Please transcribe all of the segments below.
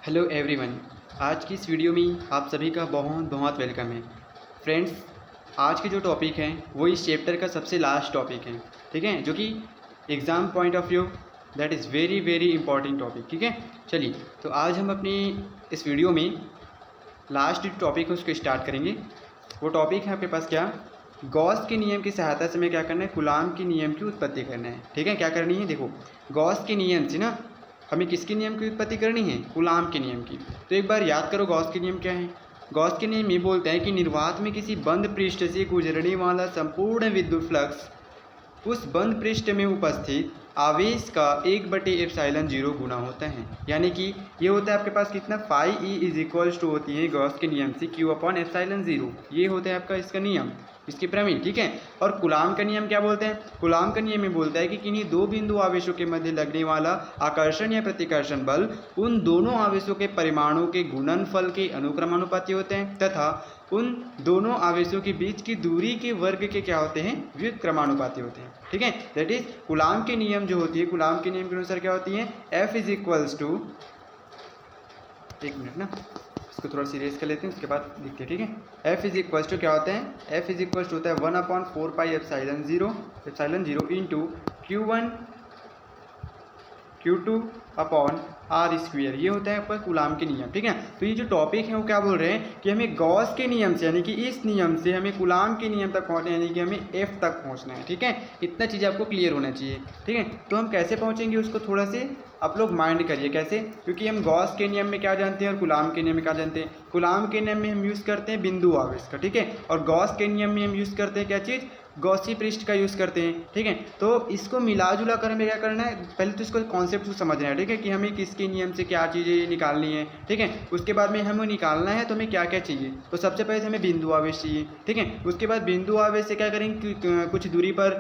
Hello everyone. आज की इस वीडियो में आप सभी का बहुत बहुत वेलकम है। फ्रेंड्स, आज के जो टॉपिक हैं वो इस चैप्टर का सबसे लास्ट टॉपिक है, ठीक है, जो कि exam point of view that is very very important topic, ठीक है। चलिए, तो आज हम अपनी इस वीडियो में लास्ट जो टॉपिक है उसको स्टार्ट करेंगे। वो टॉपिक है आपके पास क्या, गॉस के नियम की सहायता से हमें क्या करना है, कूलाम के नियम की उत्पत्ति करना है, ठीक है। क्या करनी है, देखो, गॉस के नियम से ना हमें किसके नियम की उत्पत्ति करनी है, कूलाम के नियम की। तो एक बार याद करो गॉस के नियम क्या है। गॉस के नियम ये बोलते हैं कि निर्वात में किसी बंद पृष्ठ से गुजरने वाला संपूर्ण विद्युत फ्लक्स उस बंद पृष्ठ में उपस्थित आवेश का 1/ε0 गुना होता है। यानी कि ये होता है आपके पास कितना, phi E is equals to होती है गॉस के नियम से Q/ε0। ये होता है आपका इसका नियम, इसकी प्रमेय, ठीक है। और कूलाम का नियम क्या बोलते हैं, कूलाम का नियम ये बोलता है कि किन्हीं दो बिंदु आवेशों के मध्य लगने वाला आकर्षण या प्रतिकर्षण बल उन दोनों आवेशों के परिमाणों के गुणनफल के अनुक्रमानुपाती होते हैं तथा उन दोनों आवेशों के बीच की दूरी के वर्ग के क्या होते हैं, व्युत्क्रमानुपाती होते हैं, ठीक है। दैट इज कूलाम के नियम जो होती है, कूलाम के नियम के अनुसार क्या होती है, F इज इक्वल्स टू, एक मिनट ना, इसको थोड़ा सीरियस कर लेते हैं, उसके बाद लिखते हैं, ठीक है। F इज इक्वल्स टू क्या होता है, F इज इक्वल्स टू होता है 1/4πε0 into Q1 Q2 upon are square. ये होता है आपका कूलाम के नियम, ठीक है। तो ये जो टॉपिक है वो क्या बोल रहे हैं कि हमें गॉस के नियम से, यानी कि इस नियम से हमें कूलाम के नियम तक पहुंचना है, यानी कि हमें एफ तक पहुंचना है, ठीक है। इतना चीज़ आपको क्लियर होना चाहिए, ठीक है। तो हम कैसे पहुंचेंगे उसको थोड़ा से आप लोग माइंड करिए कैसे, क्योंकि हम गॉस के नियम में क्या जानते हैं और कूलाम के नियम में क्या जानते हैं। कूलाम के नियम में हम यूज़ करते हैं बिंदु आवेश का, ठीक है, और गॉस के नियम में हम यूज़ करते हैं क्या चीज़, गॉसी पृष्ठ का यूज़ करते हैं, ठीक है। तो इसको मिला जुला कर हमें क्या करना है, पहले तो इसको कॉन्सेप्ट को समझना है, ठीक है, कि हमें किसके नियम से क्या चीज़ें निकालनी है, ठीक है। उसके बाद में हमें निकालना है तो हमें क्या क्या चाहिए, तो सबसे पहले हमें बिंदु आवेश चाहिए, ठीक है। उसके बाद बिंदु आवेश से क्या करेंगे, कुछ दूरी पर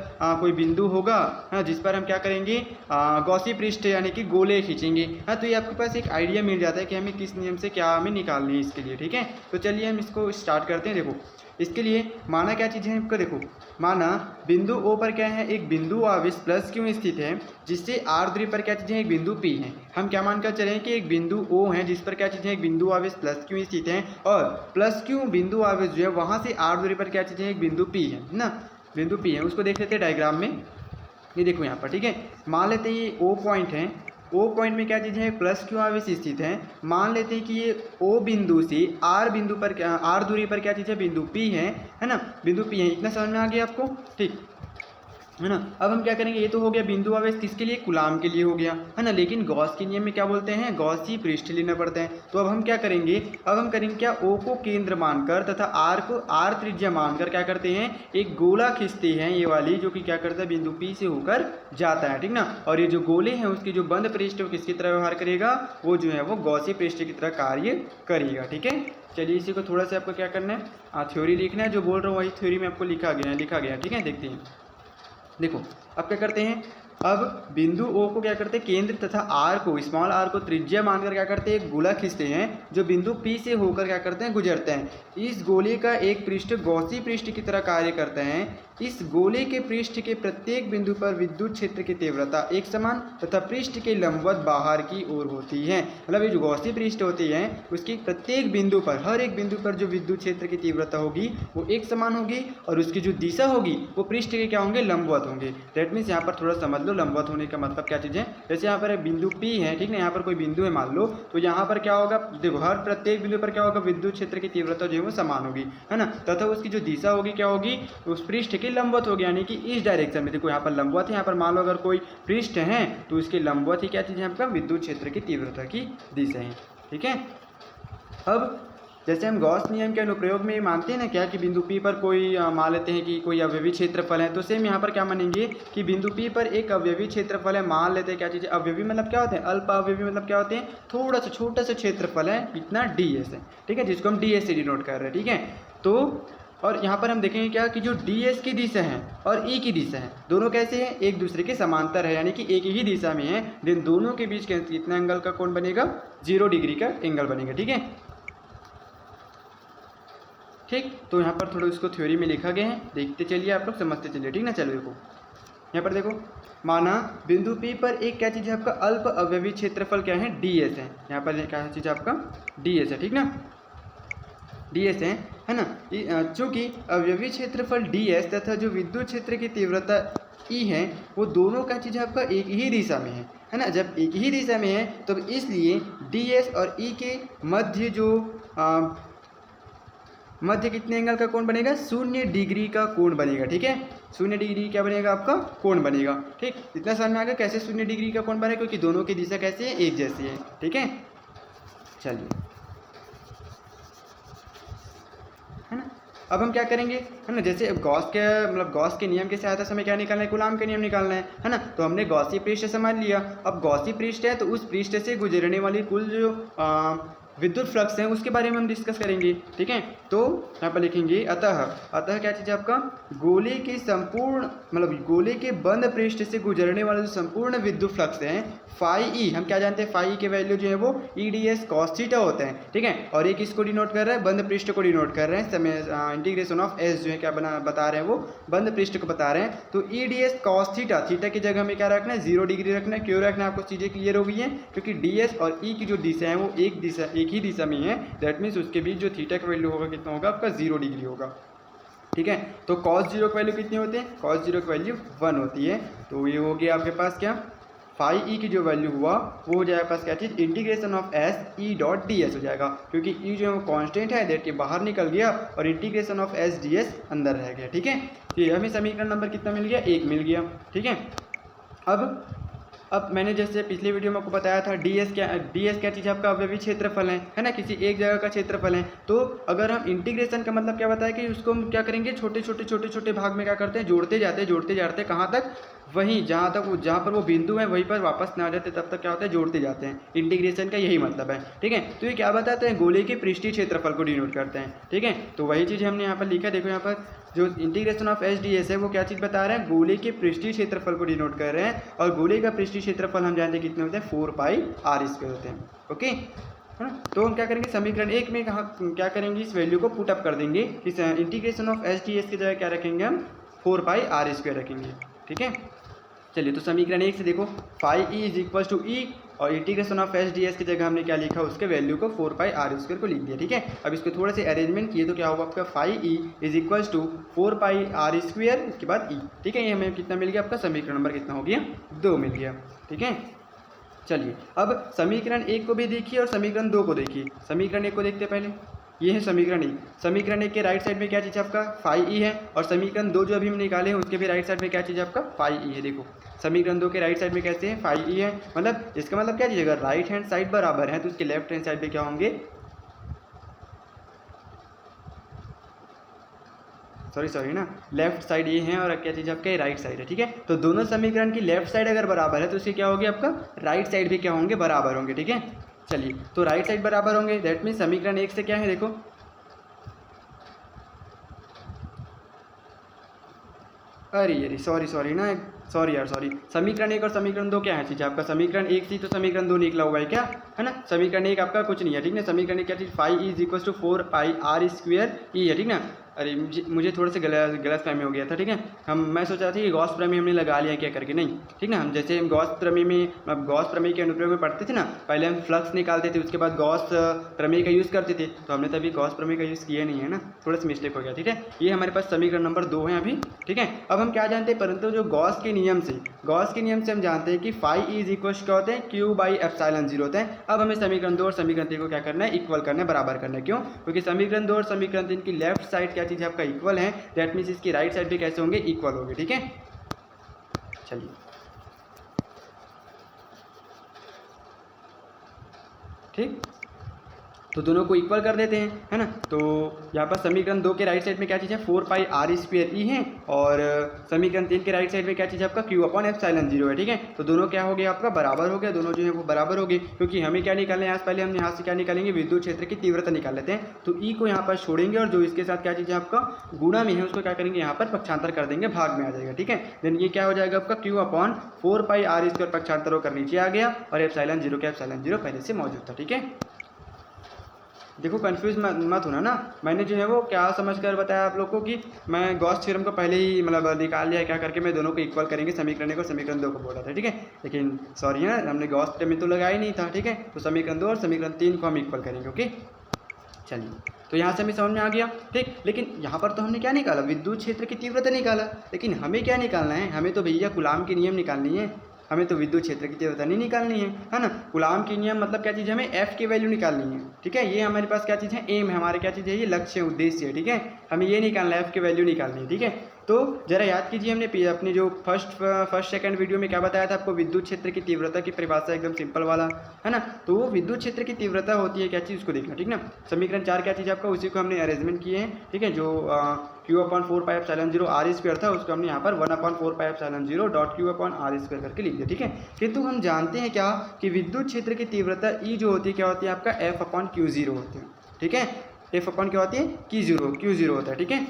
कोई बिंदु होगा, हाँ, जिस पर हम क्या करेंगे, गॉसी पृष्ठ यानी कि गोले खींचेंगे, हाँ। तो ये आपके पास एक आइडिया मिल जाता है कि हमें किस नियम से क्या हमें निकालनी है इसके लिए, ठीक है। तो चलिए हम इसको स्टार्ट करते हैं। देखो, इसके लिए माना क्या चीज़ है आपका, देखो, माना बिंदु O पर क्या है, एक बिंदु आवेश प्लस Q स्थित है, जिससे R दूरी पर क्या चीज़ है, एक बिंदु P है। हम क्या मानकर चलें कि एक बिंदु O है जिस पर क्या चीज़ है, एक बिंदु आवेश प्लस Q स्थित है, और प्लस Q बिंदु आवेश जो है वहाँ से R दूरी पर क्या चीज़ है, एक बिंदु P है ना, बिंदु P है। उसको देख लेते हैं डायग्राम में, ये देखो यहाँ पर, ठीक है। मान लेते हैं ये O पॉइंट है, O पॉइंट में क्या चीज़ है, प्लस Q आवेश स्थित है। मान लेते हैं कि ये O बिंदु से R बिंदु पर क्या, R दूरी पर क्या चीज़ है, बिंदु P है ना, बिंदु P है। इतना समझ में आ गया आपको, ठीक है ना। अब हम क्या करेंगे, ये तो हो गया बिंदु आवेश किसके लिए, कूलाम के लिए हो गया, है ना। लेकिन गॉस के नियम में क्या बोलते हैं, गॉसी पृष्ठ लेना पड़ता है। तो अब हम क्या करेंगे, अब हम करेंगे क्या, O को केंद्र मानकर तथा R को R त्रिज्या मानकर क्या करते हैं, एक गोला खींचते हैं, ये वाली, जो कि क्या करता है, बिंदु P से होकर जाता है, ठीक ना। और ये जो गोले हैं उसकी जो बंद पृष्ठ है वो किसकी तरह व्यवहार करेगा, वो जो है वो गॉसी पृष्ठ की तरह कार्य करेगा, ठीक है। चलिए, इसी को थोड़ा सा आपको क्या करना है, थ्योरी लिखना है, जो बोल रहा हूँ वही थ्योरी में आपको लिखा गया, ठीक है। देखते हैं, देखो अब क्या करते हैं, अब बिंदु O को क्या करते हैं, केंद्र तथा R को, स्मॉल r को त्रिज्या मानकर क्या करते हैं, एक गोला खींचते हैं जो बिंदु P से होकर क्या करते हैं, गुजरते हैं। इस गोले का एक पृष्ठ गॉसी पृष्ठ की तरह कार्य करते हैं। इस गोले के पृष्ठ के प्रत्येक बिंदु पर विद्युत क्षेत्र की तीव्रता एक समान तथा पृष्ठ के लंबवत बाहर की ओर होती है। मतलब ये जो गॉसी पृष्ठ होती है उसकी प्रत्येक बिंदु पर, हर एक बिंदु पर जो विद्युत क्षेत्र की तीव्रता होगी वो एक समान होगी, और उसकी जो दिशा होगी वो पृष्ठ के क्या होंगे, लंबवत होंगे। दैट मीन्स यहाँ पर थोड़ा समझ लो, लंबवत होने का मतलब क्या चीज़ है। जैसे यहाँ पर बिंदु P है, ठीक ना, यहाँ पर कोई बिंदु है मान लो, तो यहाँ पर क्या होगा, देखो, हर प्रत्येक बिंदु पर क्या होगा, विद्युत क्षेत्र की तीव्रता जो है वो समान होगी, है ना, तथा उसकी जो दिशा होगी क्या होगी, उस पृष्ठ के लंबवत होगी, यानी कि इस डायरेक्शन में। देखो यहाँ पर लंबवत है, यहाँ पर मान लो अगर कोई पृष्ठ है तो उसके लंबवत ही क्या चीज़ है, आपका विद्युत क्षेत्र की तीव्रता की दिशा है, ठीक है। अब जैसे हम गॉस नियम के अनुप्रयोग में मानते हैं ना क्या, कि बिंदु P पर कोई मान लेते हैं कि कोई अवयवी क्षेत्रफल है, तो सेम यहाँ पर क्या मानेंगे कि बिंदु P पर एक अवयवी क्षेत्रफल है। मान लेते हैं क्या चीज़ है, अवयवी मतलब क्या होते हैं, अल्प अवयवी मतलब क्या होते हैं, थोड़ा सा छोटा सा क्षेत्रफल है, इतना ds है, ठीक है, जिसको हम ds से डिनोट कर रहे हैं, ठीक है। तो और यहाँ पर हम देखेंगे क्या कि जो ds की दिशा है और E की दिशा है, दोनों कैसे हैं, एक दूसरे के समांतर है, यानी कि एक ही दिशा में है, देन दोनों के बीच कितना एंगल का कोण बनेगा, 0 डिग्री का एंगल बनेगा, ठीक है, ठीक। तो यहाँ पर थोड़ा इसको थ्योरी में लिखा गया है, देखते चलिए आप लोग, समझते चलिए, ठीक ना। चलो देखो, यहाँ पर देखो, माना बिंदु P पर एक क्या चीज़ है आपका अल्प अवयवी क्षेत्रफल क्या है, ds है। यहाँ पर क्या चीज़ आपका ds है, ठीक ना, ds है ना। चूँकि अवयवी क्षेत्रफल ds तथा जो विद्युत क्षेत्र की तीव्रता E है वो दोनों का चीज़ आपका एक ही दिशा में है ना। जब एक ही दिशा में है तो इसलिए ds और E के मध्य जो मध्य कितने एंगल का कोण बनेगा, 0 डिग्री का कोण बनेगा, ठीक है। 0 डिग्री क्या बनेगा आपका, कोण बनेगा, ठीक। इतना समझ में आ गया कैसे 0 डिग्री का कोण बनेगा, क्योंकि दोनों की दिशा कैसी है, एक जैसी है, ठीक है। चलिए, है ना। अब हम क्या करेंगे, है ना, जैसे गॉस के मतलब गॉस के नियम की सहायता से हमें क्या निकालना है, कूलाम के नियम निकालना है ना। तो हमने गॉसी पृष्ठ समझ लिया। अब गॉसी पृष्ठ है तो उस पृष्ठ से गुजरने वाली कुल जो विद्युत फ्लक्स है उसके बारे में हम डिस्कस करेंगे, ठीक है। तो यहाँ पर लिखेंगे अतः क्या चीज़ है आपका, गोले के संपूर्ण मतलब गोले के बंद पृष्ठ से गुजरने वाला जो संपूर्ण विद्युत फ्लक्स है फाई ई, हम क्या जानते हैं, फाई के वैल्यू जो है वो EDS cos थीटा होते हैं, ठीक है। और एक इसको डिनोट कर रहा है, बंद पृष्ठ को डिनोट कर रहे हैं, समय इंटीग्रेशन ऑफ एस जो है क्या बता रहे हैं, वो बंद पृष्ठ को बता रहे हैं। तो EDS cos थीटा, थीटा की जगह हमें क्या रखना है, 0 डिग्री रखना है। क्यों रखना है, आपको चीज़ें क्लियर हो गई हैं, क्योंकि DS और E की जो दिशा है वो एक ही दिशा में है। दैट मीन्स उसके बीच जो थीटा का वैल्यू होगा कितना होगा आपका, 0 डिग्री होगा, ठीक है। तो cos 0 की वैल्यू कितनी होती है, cos 0 की वैल्यू 1 होती है। तो ये हो गया आपके पास क्या, फाई ई की जो वैल्यू हुआ वो हो जाएगा पास क्या चीज़, integration of S E dot D S हो जाएगा, क्योंकि ई जो है वो कांस्टेंट है, दैट ये बाहर निकल गया और integration of S D S अंदर रह गया, ठीक है। तो ये हमें समीकरण नंबर कितना मिल गया, 1 मिल गया, ठीक है। अब मैंने जैसे पिछले वीडियो में आपको बताया था ds क्या चीज़ आपका अवयवी क्षेत्रफल है ना, किसी एक जगह का क्षेत्रफल है। तो अगर हम इंटीग्रेशन का मतलब क्या बताया कि उसको हम क्या करेंगे, छोटे छोटे भाग में क्या करते हैं, जोड़ते जाते कहाँ तक, वहीं जहाँ पर वो बिंदु है वहीं पर वापस ना आ जाते तब तक क्या होता है, जोड़ते जाते हैं। इंटीग्रेशन का यही मतलब है, ठीक है। तो ये क्या बताते हैं, गोले के पृष्ठीय क्षेत्रफल को डिनोट करते हैं, ठीक है। तो वही चीज़ हमने यहाँ पर लिखा, देखो यहाँ पर जो integration of S D S है वो क्या चीज़ बता रहे हैं, गोले के पृष्ठीय क्षेत्रफल को डिनोट कर रहे हैं। और गोले का पृष्ठीय क्षेत्रफल हम जानते हैं कितने होते हैं, 4πr² होते हैं, ओके, है ना। तो हम क्या करेंगे, समीकरण 1 में क्या करेंगे, इस वैल्यू को पुट अप कर देंगे। इस integration of S D S की जगह क्या रखेंगे हम, 4πr² रखेंगे, ठीक है। चलिए, तो समीकरण 1 से देखो, phi E is equal to E और integration of S D S की जगह हमने क्या लिखा, उसके वैल्यू को 4πr² को लिख दिया, ठीक है। अब इसको थोड़े से अरेंजमेंट किए तो क्या होगा आपका, phi E is equal to 4πr², इसके बाद ई, ठीक है। ये हमें कितना मिल गया, आपका समीकरण नंबर कितना हो गया, 2 मिल गया, ठीक है। चलिए, अब समीकरण 1 को भी देखिए और समीकरण 2 को देखिए। समीकरण 1 को देखते हैं पहले, ये है समीकरण 1। समीकरण 1 के राइट साइड में क्या चीज़ आपका, फाई ई है, और समीकरण 2 जो अभी हम निकाले हैं उसके भी राइट साइड में क्या चीज़ आपका, फाई ई है। देखो समीकरण 2 के राइट साइड में कैसे है, फाई ई है, मतलब इसका मतलब क्या चीज़, अगर राइट हैंड साइड बराबर है तो उसके लेफ्ट हैंड साइड में क्या होंगे, सॉरी ना, लेफ्ट साइड ये है और क्या चीज़ आपका राइट साइड है, ठीक है। तो दोनों समीकरण की लेफ्ट साइड अगर बराबर है तो उसके क्या होगी आपका, राइट साइड भी क्या होंगे, बराबर होंगे, ठीक है। चलिए, तो राइट साइड बराबर होंगे, दैट मीन्स समीकरण 1 से क्या है, देखो अरे सॉरी यार, समीकरण 1 और समीकरण 2 क्या है चीज़ आपका, समीकरण 1 थी तो समीकरण 2 निकला हुआ है क्या, है ना। समीकरण 1 आपका कुछ नहीं है, ठीक है। समीकरण 1 क्या चीज़, phi E is equal to 4πr² E है, ठीक ना। अरे मुझे थोड़ा सा गलत फहमी हो गया था, ठीक है। मैं सोच रहा था कि गॉस प्रमेय हमने लगा लिया क्या करके, नहीं, ठीक ना। हम जैसे हम गॉस प्रमेय के अनुप्रयोग में पढ़ते थे ना, पहले हम फ्लक्स निकालते थे, उसके बाद गॉस प्रमेय का यूज़ करते थे, तो हमने तभी गॉस प्रमेय का यूज़ किया नहीं है ना, थोड़ा सा मिस्टेक हो गया, ठीक है। ये हमारे पास समीकरण नंबर 2 है अभी, ठीक है। अब हम क्या जानते हैं, परंतु जो गॉस के नियम से हम जानते हैं कि फाई ई इज इक्वल क्या होते हैं, Q/ε0 होते हैं। अब हमें समीकरण 2 और समीकरण 3 को क्या करना है, इक्वल करना है, बराबर करना है। क्यों, क्योंकि समीकरण 2 और समीकरण 3 की लेफ्ट साइड क्या चीज़ आपका इक्वल है, दैट मीन्स इसकी राइट साइड भी कैसे होंगे, इक्वल होंगे, ठीक है। चलिए, ठीक, तो दोनों को इक्वल कर देते हैं, है ना। तो यहाँ पर समीकरण 2 के राइट साइड में क्या चीज़ है, 4πr² ई है, और समीकरण 3 के राइट साइड में क्या चीज़ है आपका, Q/ε0 है, ठीक है। तो दोनों क्या हो गया आपका, बराबर हो गया, दोनों जो है वो बराबर हो गए, क्योंकि हमें क्या निकालना है, आज पहले हम यहाँ से क्या निकालेंगे, विद्युत क्षेत्र की तीव्रता निकाल लेते हैं। तो ई को यहाँ पर छोड़ेंगे और जो इसके साथ क्या चीज़ है आपका गुणा में है उसको क्या करेंगे, यहाँ पर पक्षांतर कर देंगे, भाग में आ जाएगा, ठीक है। देन ये क्या हो जाएगा आपका, Q/4πr² पक्षांतर होकर नीचे आ गया और ε0 का ε0 पहले से मौजूद था, ठीक है। देखो कंफ्यूज मत होना ना, मैंने जो है वो क्या समझकर बताया आप लोग को कि मैं गॉस थ्योरम को पहले ही मतलब निकाल लिया क्या करके, मैं दोनों को इक्वल करेंगे समीकरण 1 और समीकरण 2 को बोला था, ठीक है। लेकिन सॉरी है ना, हमने गॉस थ्योरम तो लगाया ही नहीं था, ठीक है। तो समीकरण 2 और समीकरण 3 को हम इक्वल करेंगे, ओके। चलिए, तो यहाँ से हमें समझ में आ गया, ठीक। लेकिन यहाँ पर तो हमने क्या निकाला, विद्युत क्षेत्र की तीव्रता निकाला, लेकिन हमें क्या निकालना है, हमें तो भैया कूलाम के नियम निकालनी है, हमें तो विद्युत क्षेत्र की तीव्रता नहीं निकालनी है ना। कूलाम की नियम मतलब क्या चीज़ है, हमें एफ की वैल्यू निकालनी है, ठीक है। ये हमारे पास क्या चीज़ है, एम है हमारे, क्या चीज़ है ये, लक्ष्य उद्देश्य है, ठीक है। हमें ये निकालना है, एफ की वैल्यू निकालनी है, ठीक है। तो जरा याद कीजिए, हमने अपनी जो फर्स्ट सेकंड वीडियो में क्या बताया था आपको, विद्युत क्षेत्र की तीव्रता की परिभाषा एकदम सिंपल वाला है ना। तो वो विद्युत क्षेत्र की तीव्रता होती है क्या चीज़, उसको देखना, ठीक ना। समीकरण 4 क्या चीज़ है आपका, उसी को हमने अरेंजमेंट किए हैं, ठीक है। जो Q/4πε0 r² था, उसको हमने यहाँ पर 1/4πε0 डॉट Q/r² करके लिख दिया, ठीक है। किंतु हम जानते हैं क्या कि विद्युत क्षेत्र की तीव्रता E जो होती है क्या होती है आपका, F/Q0 होती है, ठीक है। F अपन क्या होती है, Q0 होता है, ठीक है।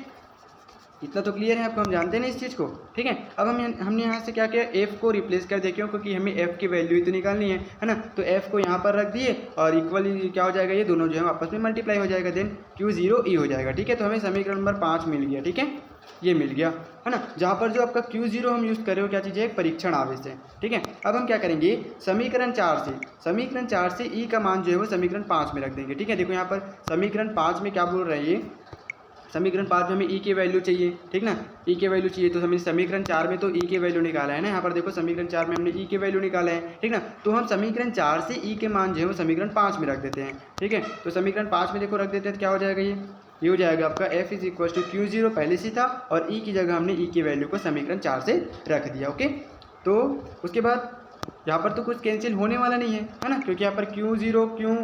इतना तो क्लियर है आपको, हम जानते हैं ना इस चीज़ को, ठीक है। अब हमने यहाँ से क्या किया, एफ को रिप्लेस कर दिया, क्यों, क्योंकि हमें एफ की वैल्यू ही तो निकालनी है ना। तो एफ को यहाँ पर रख दिए और इक्वली क्या हो जाएगा, ये दोनों जो है आपस में मल्टीप्लाई हो जाएगा, देन Q0E हो जाएगा, ठीक है। तो हमें समीकरण नंबर 5 मिल गया, ठीक है, ये मिल गया है ना। जहाँ पर जो आपका Q0 हम यूज़ कर रहे हो क्या चीज़ है, परीक्षण आवेश है, ठीक है। अब हम क्या करेंगे, समीकरण 4 से E का मान जो है वो समीकरण 5 में रख देंगे, ठीक है। देखो यहाँ पर समीकरण 5 में क्या बोल रहे हैं, ये समीकरण 5 में हमें ई की वैल्यू चाहिए, ठीक ना, ई की वैल्यू चाहिए। तो हमें समीकरण 4 में तो ई की वैल्यू निकाला है ना, यहाँ पर देखो समीकरण 4 में हमने ई की वैल्यू निकाला है, ठीक ना। तो हम समीकरण 4 से ई के मान जो है वो समीकरण 5 में रख देते हैं, ठीक है। तो समीकरण 5 में देखो रख देते हैं, तो क्या हो जाएगा, ये हो जाएगा आपका F = Q0 पहले से था, और ई की जगह हमने ई की वैल्यू को समीकरण 4 से रख दिया, ओके। तो उसके बाद यहाँ पर तो कुछ कैंसिल होने वाला नहीं है ना, क्योंकि यहाँ पर Q0 Q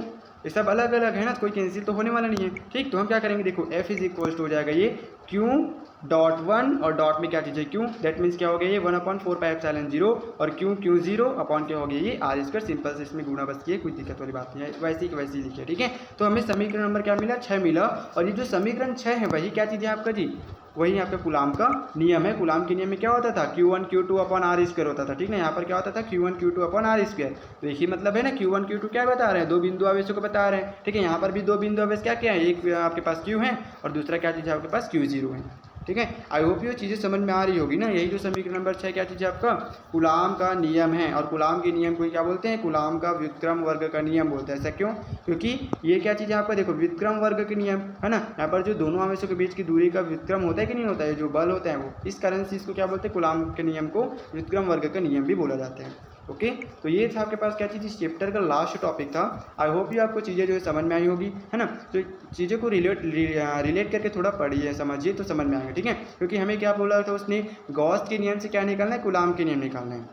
ये सब अलग अलग है ना, कोई कैंसिल तो होने वाला नहीं है, ठीक। तो हम क्या करेंगे, देखो F हो जाएगा ये Q.1 और डॉट में क्या चीज़ है Q, दैट मीन्स क्या हो गया ये 1/4πε0 और Q0 अपॉन क्या हो गया ये r², सिंपल से इसमें गुणा बस किए, कोई दिक्कत वाली बात नहीं है, वैसे ही वैसे ही लिखिए, ठीक है। तो हमें समीकरण नंबर क्या मिला, 6 मिला। और ये जो समीकरण 6 है वही क्या चीज़ है आपका जी, वही आपका कूलाम का नियम है। कूलाम के नियम में क्या होता था, Q1 Q2 अपॉन r² होता था, ठीक ना। यहाँ पर क्या होता था, Q1 Q2 अपॉन r²। तो यही मतलब है ना, Q1 Q2 क्या बता रहे हैं, दो बिंदु आवेशों को बता रहे हैं, ठीक है। यहाँ पर भी दो बिंदु आवेश क्या क्या है, एक आपके पास Q है और दूसरा क्या चीज़ है आपके पास Q0 है, ठीक है। आई होप ये चीज़ें समझ में आ रही होगी ना। यही जो समीकरण नंबर 6 क्या चीज़ है आपका, कूलाम का नियम है। और कूलाम के नियम को क्या बोलते हैं, कूलाम का व्युत्क्रम वर्ग का नियम बोलते हैं। ऐसा क्यों, क्योंकि ये क्या चीज़ है आपका, देखो व्युत्क्रम वर्ग के नियम है ना। यहाँ पर जो दोनों आवेशों के बीच की दूरी का व्युत्क्रम होता है कि नहीं होता है, जो बल होता है वो, इस कारण से इसको क्या बोलते हैं, कूलाम के नियम को व्युत्क्रम वर्ग का नियम भी बोला जाता है, ओके। तो ये था आपके पास क्या चीज़, इस चैप्टर का लास्ट टॉपिक था। आई होप ये आपको चीज़ें जो है समझ में आई होगी, है ना। तो चीज़ों को रिलेट करके थोड़ा पढ़िए, समझिए तो समझ में आएगा, ठीक है। क्योंकि हमें क्या बोला था उसने, गॉस के नियम से क्या निकालना है, कूलाम के नियम निकालना है,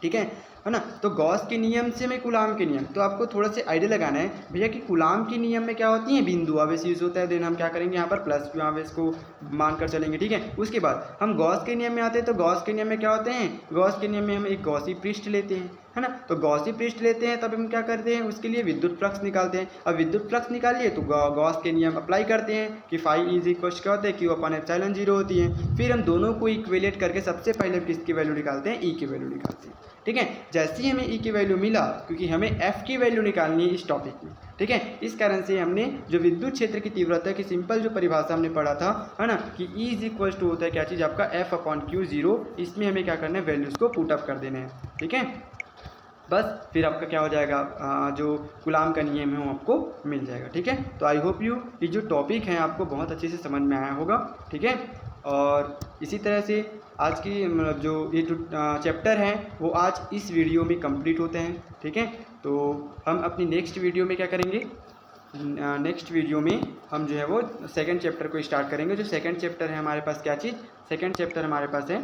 ठीक है ना। तो गॉस के नियम से में कूलाम के नियम, तो आपको थोड़ा सा आइडिया लगाना है भैया कि कूलाम के नियम में क्या होती है, बिंदु आवेश यूज होता है। देन हम क्या करेंगे, यहाँ पर प्लस क्यू आवेश को मानकर चलेंगे, ठीक है। उसके बाद हम गॉस के नियम में आते हैं। तो गॉस के नियम में क्या होते हैं, गॉस के नियम में हम एक गॉसी पृष्ठ लेते हैं, है ना। तो गॉसी पृष्ठ लेते हैं, तब हम क्या करते हैं, उसके लिए विद्युत फ्लक्स निकालते हैं। अब विद्युत फ्लक्स निकालिए तो गॉस के नियम अप्लाई करते हैं कि फाई = क्या होता है, Q/ε0 होती है। फिर हम दोनों को इक्वेलेट करके सबसे पहले किसकी वैल्यू निकालते हैं, ई की वैल्यू निकालते हैं, ठीक है। जैसे ही हमें ई की वैल्यू मिला, क्योंकि हमें एफ की वैल्यू निकालनी है इस टॉपिक में, ठीक है, इस कारण से हमने जो विद्युत क्षेत्र की तीव्रता की सिंपल जो परिभाषा हमने पढ़ा था, है ना, कि E = होता है क्या चीज़ आपका F/Q0। इसमें हमें क्या करना है, वैल्यूज़ को पुट अप कर देना है, ठीक है। बस फिर आपका क्या हो जाएगा, जो कूलाम का नियम है वो आपको मिल जाएगा, ठीक है। तो आई होप ये जो टॉपिक है आपको बहुत अच्छे से समझ में आया होगा, ठीक है। और इसी तरह से आज की मतलब जो ये जो चैप्टर हैं वो आज इस वीडियो में कंप्लीट होते हैं, ठीक है। तो हम अपनी नेक्स्ट वीडियो में क्या करेंगे, नेक्स्ट वीडियो में हम जो है वो सेकंड चैप्टर को स्टार्ट करेंगे। जो सेकंड चैप्टर है हमारे पास क्या चीज़, सेकंड चैप्टर हमारे पास है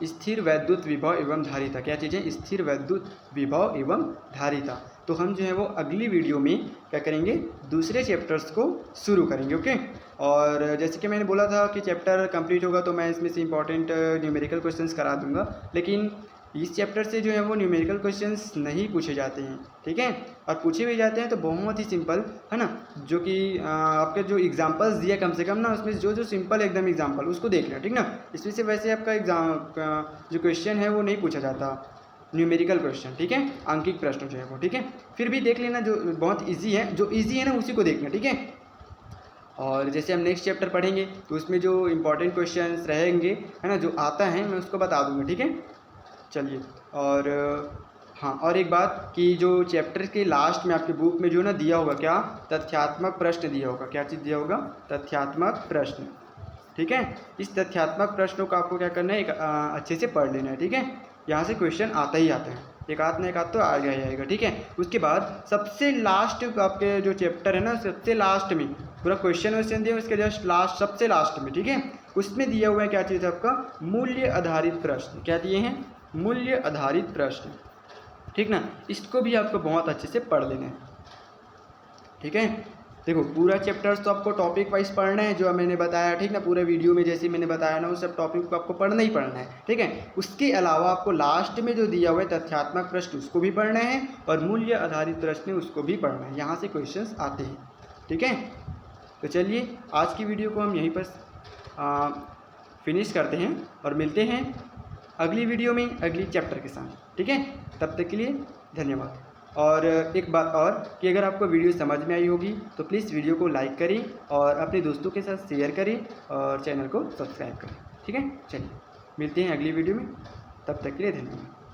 स्थिर वैद्युत विभव एवं धारिता। क्या चीज़ है, स्थिर वैद्युत विभव एवं धारिता। तो हम जो है वो अगली वीडियो में क्या करेंगे, दूसरे चैप्टर्स को शुरू करेंगे, ओके। और जैसे कि मैंने बोला था कि चैप्टर कंप्लीट होगा तो मैं इसमें से इंपॉर्टेंट न्यूमेरिकल क्वेश्चंस करा दूंगा, लेकिन इस चैप्टर से जो है वो न्यूमेरिकल क्वेश्चंस नहीं पूछे जाते हैं, ठीक है। और पूछे भी जाते हैं तो बहुत ही सिंपल, है ना, जो कि आपके जो एग्जांपल्स दिया कम से कम ना, उसमें जो सिंपल एकदम एग्जांपल उसको देख लें, ठीक ना। इसमें से वैसे आपका एग्जाम जो क्वेश्चन है वो नहीं पूछा जाता न्यूमेरिकल क्वेश्चन, ठीक है, अंकिक प्रश्न जो है वो, ठीक है। फिर भी देख लेना, जो बहुत ईजी है, जो ईजी है ना उसी को देखना, ठीक है। और जैसे हम नेक्स्ट चैप्टर पढ़ेंगे तो उसमें जो इंपॉर्टेंट क्वेश्चंस रहेंगे, है ना, जो आता है मैं उसको बता दूंगा, ठीक है। चलिए, और हाँ, और एक बात कि जो चैप्टर के लास्ट में आपके बुक में जो ना दिया होगा, क्या तथ्यात्मक प्रश्न दिया होगा, क्या चीज़ दिया होगा, तथ्यात्मक प्रश्न, ठीक है। इस तथ्यात्मक प्रश्नों को आपको क्या करना है, एक अच्छे से पढ़ लेना है, ठीक है। यहाँ से क्वेश्चन आता ही आता है, एक आध ना एक आध तो आएगा ही आएगा, ठीक है। उसके बाद सबसे लास्ट आपके जो चैप्टर है ना, सबसे लास्ट में पूरा क्वेश्चन दिया, उसके जस्ट लास्ट, सबसे लास्ट में, ठीक है, उसमें दिया हुआ है क्या चीज़ आपका, मूल्य आधारित प्रश्न। क्या दिए हैं, मूल्य आधारित प्रश्न, ठीक ना। इसको भी आपको बहुत अच्छे से पढ़ लेना है, ठीक है। देखो पूरा चैप्टर्स तो आपको टॉपिक वाइज पढ़ना है, जो मैंने बताया, ठीक ना, पूरे वीडियो में जैसे मैंने बताया ना, उस सब टॉपिक को आपको पढ़ना ही पढ़ना है, ठीक है। उसके अलावा आपको लास्ट में जो दिया हुआ है तथ्यात्मक प्रश्न, उसको भी पढ़ना है, और मूल्य आधारित प्रश्न उसको भी पढ़ना है, यहाँ से क्वेश्चंस आते हैं, ठीक है। तो चलिए आज की वीडियो को हम यहीं पर फिनिश करते हैं, और मिलते हैं अगली वीडियो में अगली चैप्टर के साथ, ठीक है। तब तक के लिए धन्यवाद। और एक बात और कि अगर आपको वीडियो समझ में आई होगी तो प्लीज़ वीडियो को लाइक करें और अपने दोस्तों के साथ शेयर करें और चैनल को सब्सक्राइब करें, ठीक है। चलिए मिलते हैं अगली वीडियो में, तब तक के लिए धन्यवाद।